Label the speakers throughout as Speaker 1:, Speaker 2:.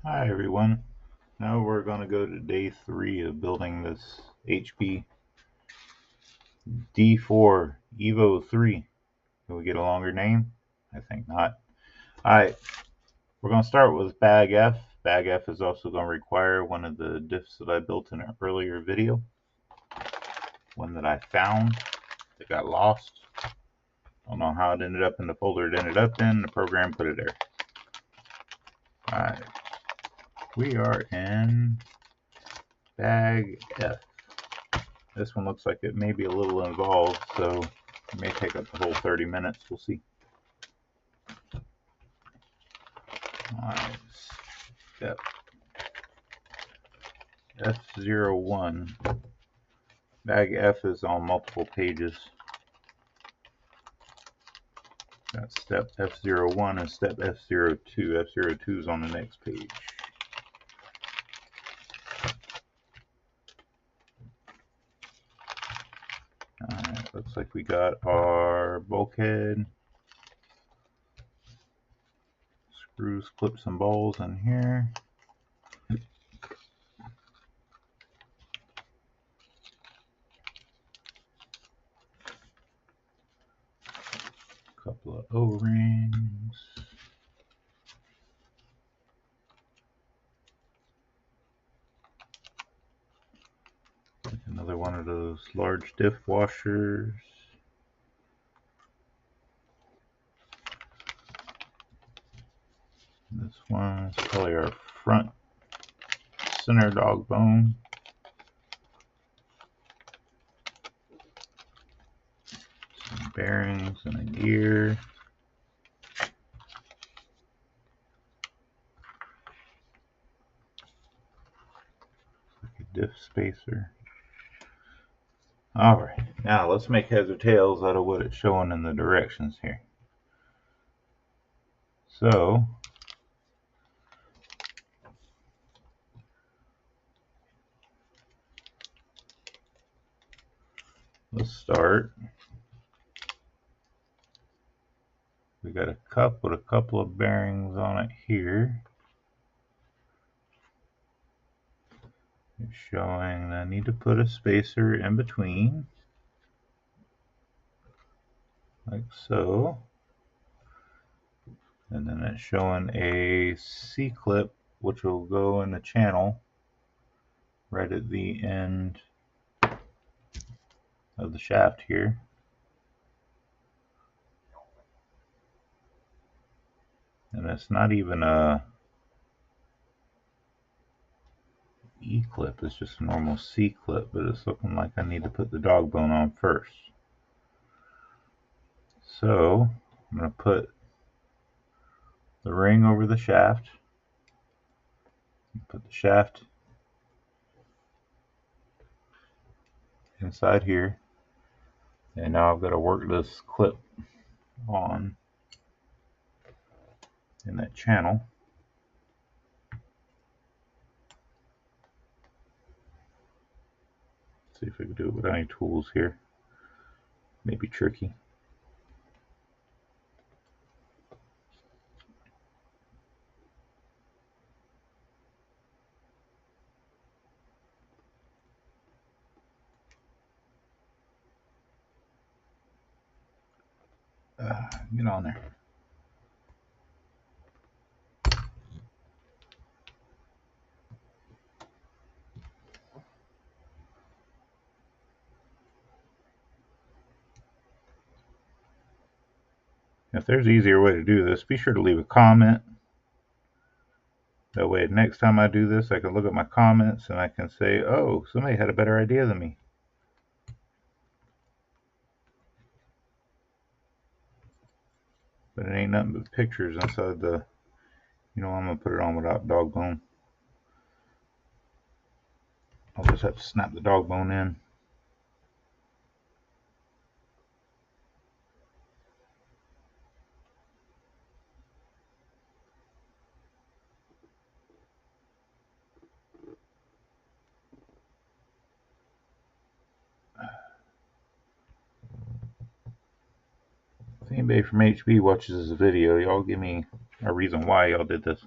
Speaker 1: Hi everyone. Now we're going to go to day 3 of building this HP D4 Evo3. Can we get a longer name? I think not. Alright, we're going to start with bag F. Bag F is also going to require one of the diffs that I built in an earlier video. One that I found that got lost. I don't know how it ended up in the folder it ended up in. The program put it there. Alright, we are in bag F. This one looks like it may be a little involved, so it may take up the whole 30 minutes. We'll see. Alright, step F01. Bag F is on multiple pages. Got step F01 and step F02. F02 is on the next page. Alright, looks like we got our bulkhead, screws, clips, and balls in here. Couple of O-rings. Another one of those large diff washers. This one is probably our front center dog bone. Some bearings and a gear. Like a diff spacer. Alright, now let's make heads or tails out of what it's showing in the directions here. So, let's start. We got a cup with a couple of bearings on it here. It's showing I need to put a spacer in between, like so. And then it's showing a C-clip which will go in the channel right at the end of the shaft here. And it's not even a E-clip, it's just a normal C-clip, but it's looking like I need to put the dog bone on first. So I'm going to put the ring over the shaft, put the shaft inside here, and now I've got to work this clip on in that channel. See if I can do it without any tools here. Maybe tricky. Get on there. If there's an easier way to do this, be sure to leave a comment. That way, next time I do this, I can look at my comments and I can say, oh, somebody had a better idea than me. But it ain't nothing but pictures inside the, I'm going to put it on without dog bone. I'll just have to snap the dog bone in. If anybody from HB watches this video, y'all give me a reason why y'all did this.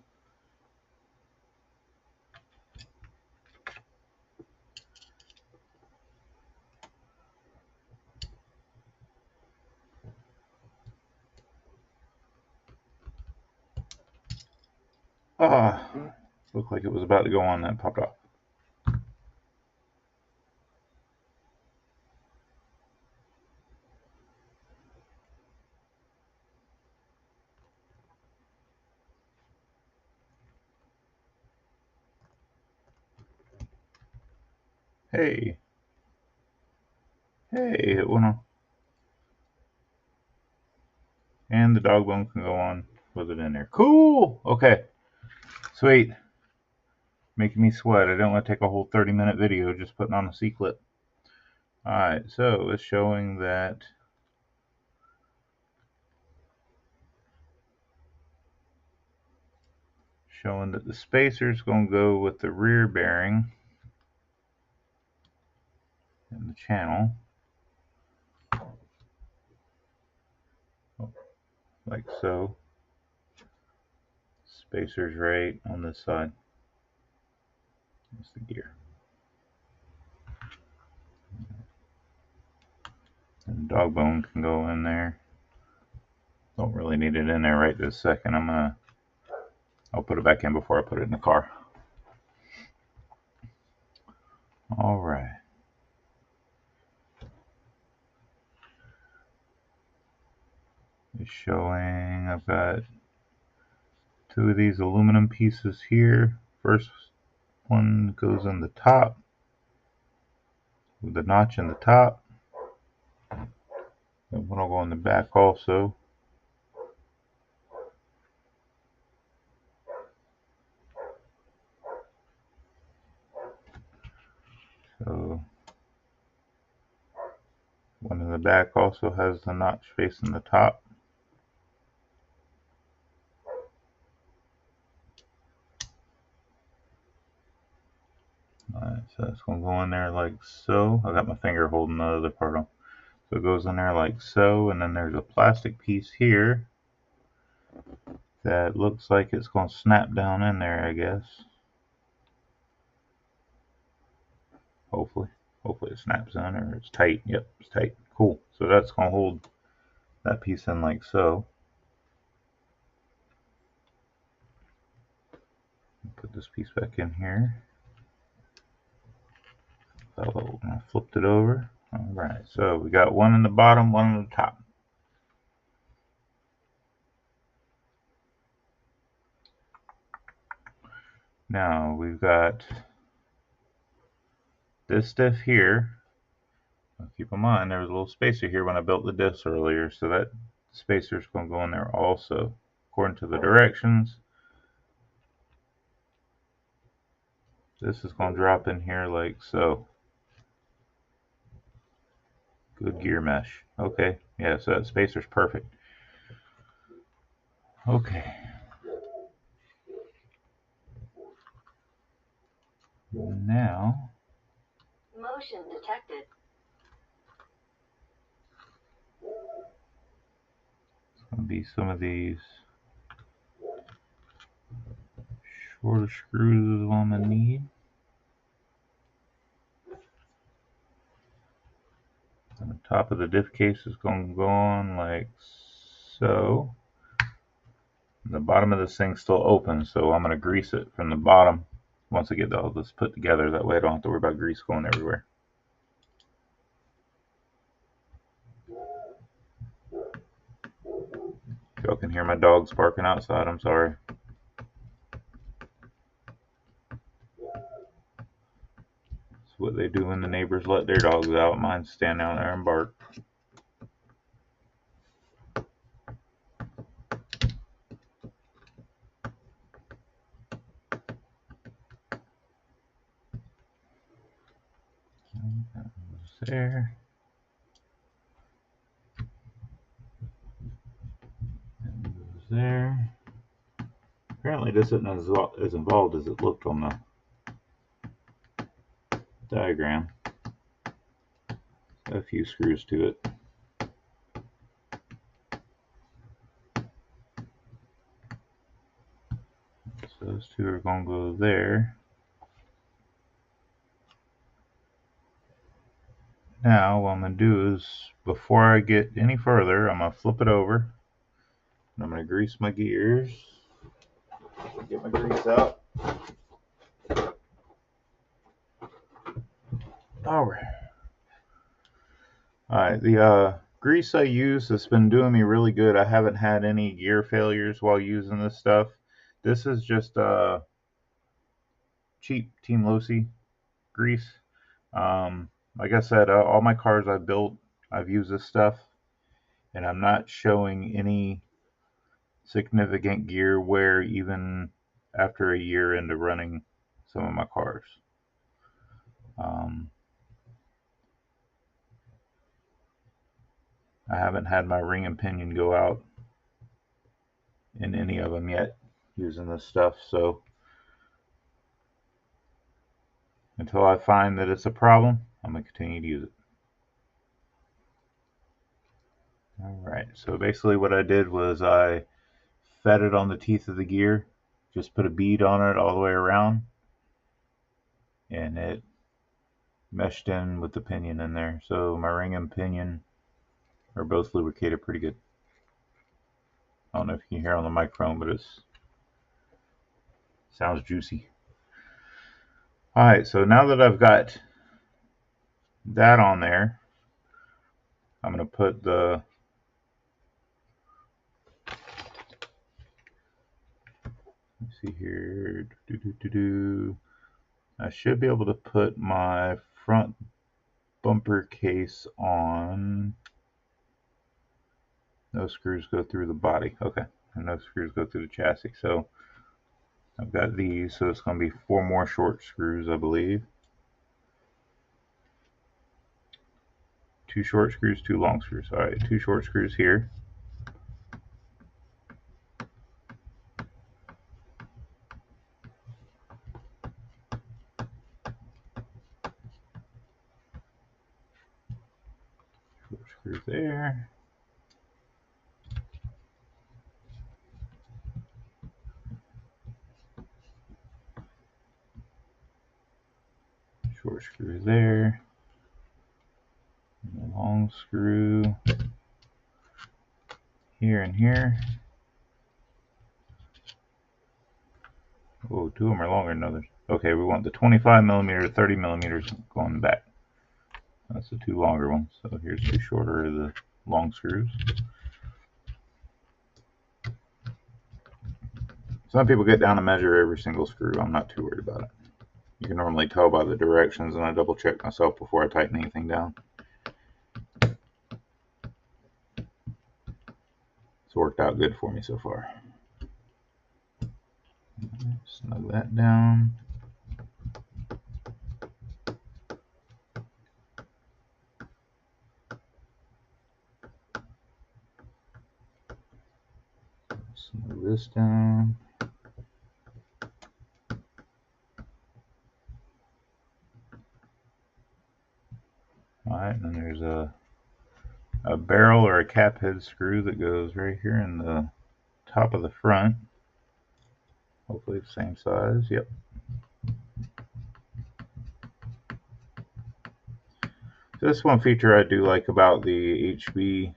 Speaker 1: Ah, looked like it was about to go on, that popped off. Hey, it went on. And the dog bone can go on with it in there. Cool! Okay, sweet. Making me sweat. I don't want to take a whole 30-minute video just putting on a C-clip. Alright, so it's showing that the spacer is going to go with the rear bearing and the channel, like so. Spacer's right on this side. That's the gear. And the dog bone can go in there. Don't really need it in there right this second. I'll put it back in before I put it in the car. Alright. It's showing I've got 2 of these aluminum pieces here. First one goes in the top with the notch in the top. And one will go in the back also. So one in the back also has the notch facing the top. Alright, so that's going to go in there like so. I got my finger holding the other part on. So it goes in there like so, and then there's a plastic piece here that looks like it's going to snap down in there, I guess. Hopefully it snaps in, or it's tight. Yep, it's tight. Cool. So that's going to hold that piece in like so. Put this piece back in here. So I flipped it over. Alright, so we got one in the bottom, one in the top. Now we've got this diff here. Now keep in mind there was a little spacer here when I built the diffs earlier, so that spacer is going to go in there also. According to the directions, this is going to drop in here like so. Good gear mesh. Okay, yeah, so that spacer's perfect. Okay. Now,
Speaker 2: motion detected.
Speaker 1: It's going to be some of these shorter screws is what I'm going to need. And the top of the diff case is going to go on like so. And the bottom of this thing's still open, so I'm going to grease it from the bottom once I get all this put together. That way I don't have to worry about grease going everywhere. Y'all can hear my dogs barking outside, I'm sorry. It's what they do when the neighbors let their dogs out. Mine stand down there and bark. That goes there. That goes there. Apparently this isn't as involved as it looked on the diagram. Got a few screws to it. So those two are going to go there. Now what I'm going to do is, before I get any further, I'm going to flip it over. And I'm going to grease my gears. Get my grease out. Alright. Alright, the grease I use has been doing me really good. I haven't had any gear failures while using this stuff. This is just cheap Team Losi grease. Like I said, all my cars I've built, I've used this stuff, and I'm not showing any significant gear wear even after a year into running some of my cars. I haven't had my ring and pinion go out in any of them yet using this stuff, so until I find that it's a problem, I'm going to continue to use it. Alright, so basically what I did was I fed it on the teeth of the gear, just put a bead on it all the way around, and it meshed in with the pinion in there. So my ring and pinion are both lubricated pretty good. I don't know if you can hear on the microphone, but it sounds juicy. Alright, so now that I've got that on there, I'm going to put the let's see here. I should be able to put my front bumper case on. No screws go through the body. Okay, and no screws go through the chassis. So I've got these, so it's going to be 4 more short screws, I believe. 2 short screws, 2 long screws. Alright, 2 short screws here. Short screw there. Short screw there. And a long screw here and here. Oh, 2 of them are longer than others. Okay, we want the 25 millimeter, 30 millimeters going back. That's the 2 longer ones. So here's 2 shorter of the long screws. Some people get down and measure every single screw. I'm not too worried about it. You can normally tell by the directions, and I double check myself before I tighten anything down. It's worked out good for me so far. Snug that down. Snug this down. Alright, and then there's a barrel or a cap head screw that goes right here in the top of the front. Hopefully the same size. Yep. This one feature I do like about the HB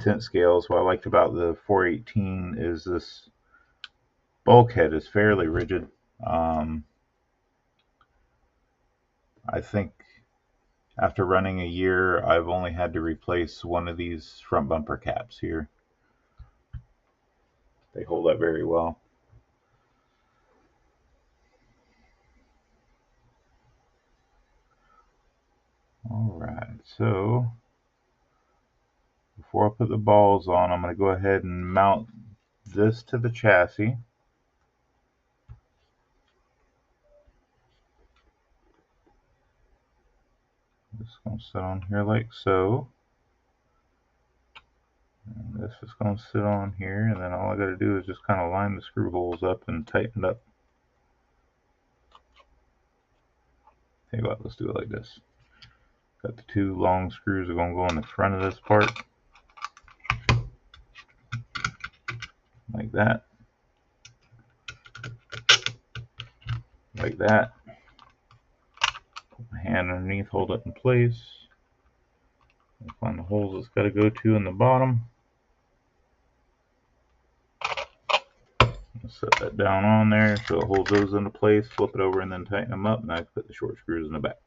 Speaker 1: tint scales, what I liked about the 418 is this bulkhead is fairly rigid. I think after running a year, I've only had to replace one of these front bumper caps here. They hold up very well. Alright, so before I put the balls on, I'm going to go ahead and mount this to the chassis. This is going to sit on here like so. And this is going to sit on here, and then all I got to do is just kind of line the screw holes up and tighten it up. Tell you what, let's do it like this. Got the 2 long screws that are going to go in the front of this part. Like that. Like that. Put my hand underneath, hold it in place. Find the holes it's got to go to in the bottom. Set that down on there so it holds those into place, flip it over and then tighten them up, and I can put the short screws in the back.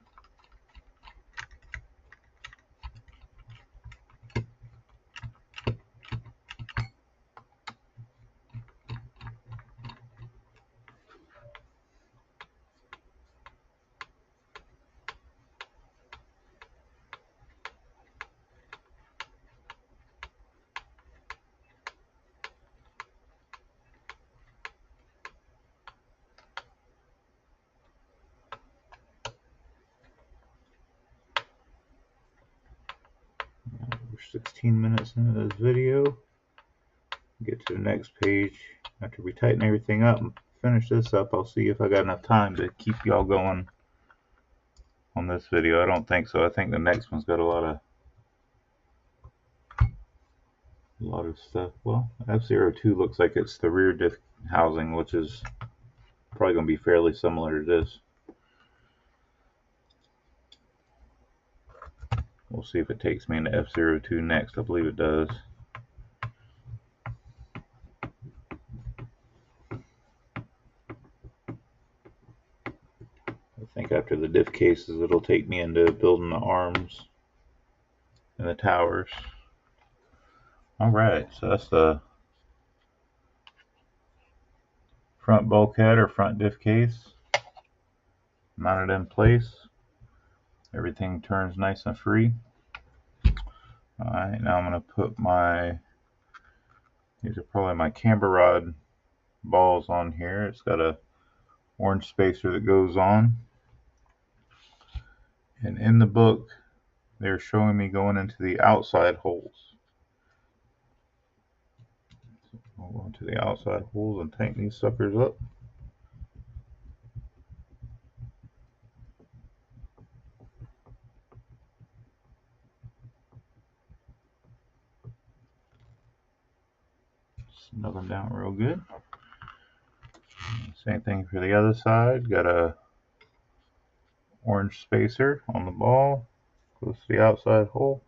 Speaker 1: We're 16 minutes into this video. Get to the next page. After we tighten everything up and finish this up, I'll see if I got enough time to keep y'all going on this video. I don't think so. I think the next one's got a lot of stuff. Well, F02 looks like it's the rear diff housing, which is probably going to be fairly similar to this. We'll see if it takes me into F02 next. I believe it does. I think after the diff cases, it'll take me into building the arms and the towers. Alright, so that's the front bulkhead or front diff case mounted in place. Everything turns nice and free. Alright, now I'm going to put these are probably my camber rod balls on here. It's got a orange spacer that goes on. And in the book, they're showing me going into the outside holes. I'll go into the outside holes and tighten these suckers up. Snug them down real good. Same thing for the other side. Got a orange spacer on the ball. Goes to the outside hole.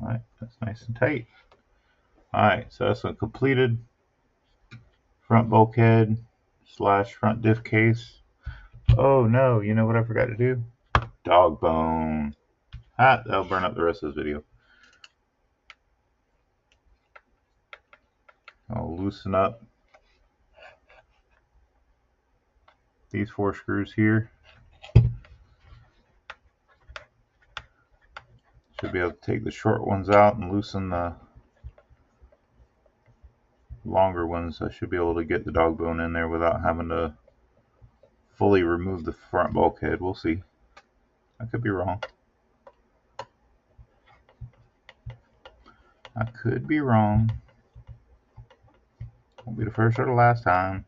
Speaker 1: Alright, that's nice and tight. Alright, so that's a completed front bulkhead / front diff case. Oh no, you know what I forgot to do? Dog bone. That'll burn up the rest of this video. I'll loosen up these 4 screws here. Should be able to take the short ones out and loosen the longer ones. I should be able to get the dog bone in there without having to fully remove the front bulkhead. We'll see. I could be wrong. I could be wrong. Won't be the first or the last time.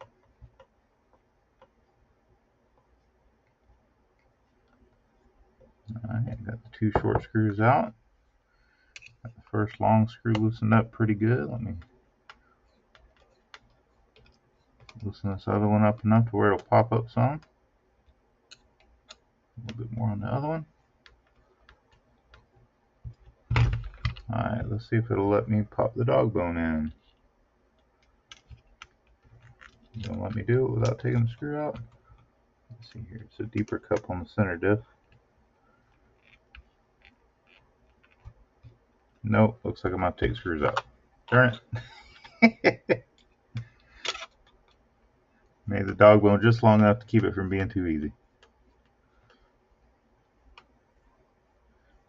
Speaker 1: Alright, got the 2 short screws out. Got the first long screw loosened up pretty good. Let me loosen this other one up enough to where it'll pop up some. A little bit more on the other one. Alright, let's see if it'll let me pop the dog bone in. Don't let me do it without taking the screw out. Let's see here, it's a deeper cup on the center diff. Nope, looks like I'm going to take screws out. Darn it. Made the dog bone just long enough to keep it from being too easy.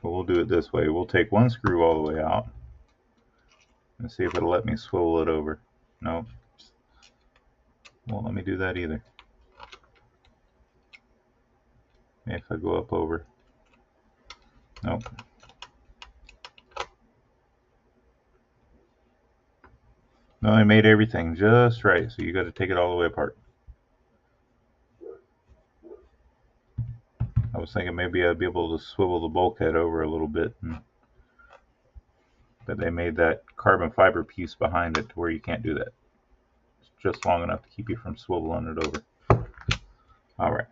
Speaker 1: But we'll do it this way. We'll take 1 screw all the way out and see if it'll let me swivel it over. Nope. Won't let me do that either. Maybe if I go up over. Nope. No, I made everything just right, so you got to take it all the way apart. I was thinking maybe I'd be able to swivel the bulkhead over a little bit, but they made that carbon fiber piece behind it to where you can't do that. just long enough to keep you from swiveling it over. Alright,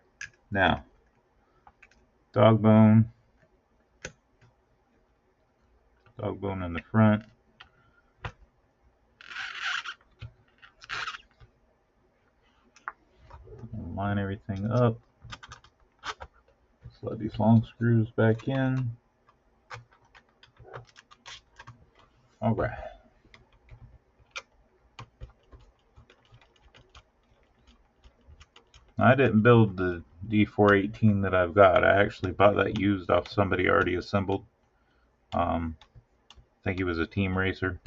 Speaker 1: now, dog bone in the front. Line everything up. Slide these long screws back in. Alright. I didn't build the D4 that I've got. I actually bought that used off somebody already assembled. I think he was a team racer.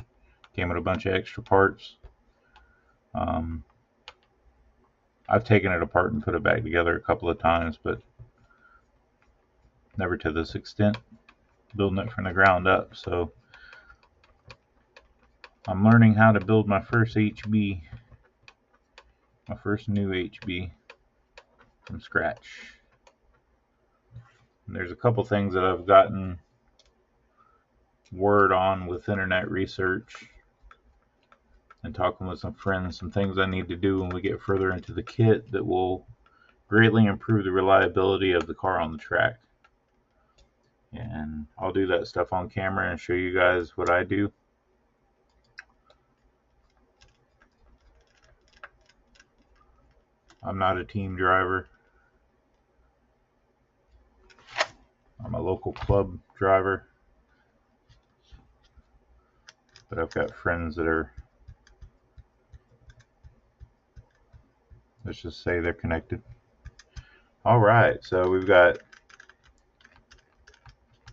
Speaker 1: Came with a bunch of extra parts. I've taken it apart and put it back together a couple of times, but never to this extent, building it from the ground up. So I'm learning how to build my first HB, my first new HB from scratch. And there's a couple things that I've gotten word on with internet research and talking with some friends, some things I need to do when we get further into the kit that will greatly improve the reliability of the car on the track. And I'll do that stuff on camera and show you guys what I do. I'm not a team driver. I'm a local club driver. But I've got friends that are, let's just say they're connected. Alright, so we've got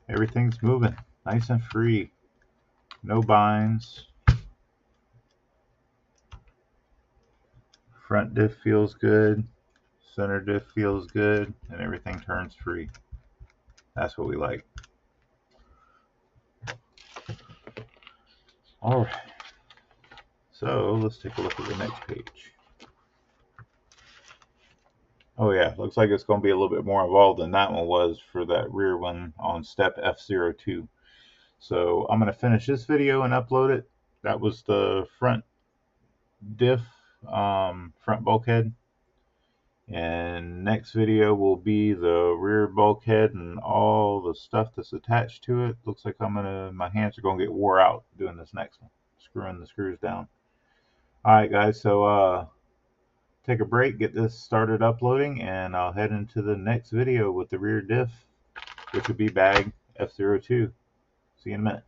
Speaker 1: everything's moving nice and free. No binds. Front diff feels good. Center diff feels good. And everything turns free. That's what we like. Alright. So let's take a look at the next page. Oh yeah, looks like it's going to be a little bit more involved than that one was for that rear one on step F02. So I'm going to finish this video and upload it. That was the front diff, front bulkhead. And next video will be the rear bulkhead and all the stuff that's attached to it. Looks like my hands are going to get wore out doing this next one, screwing the screws down. Alright guys, so take a break, get this started uploading, and I'll head into the next video with the rear diff, which will be bag F02. See you in a minute.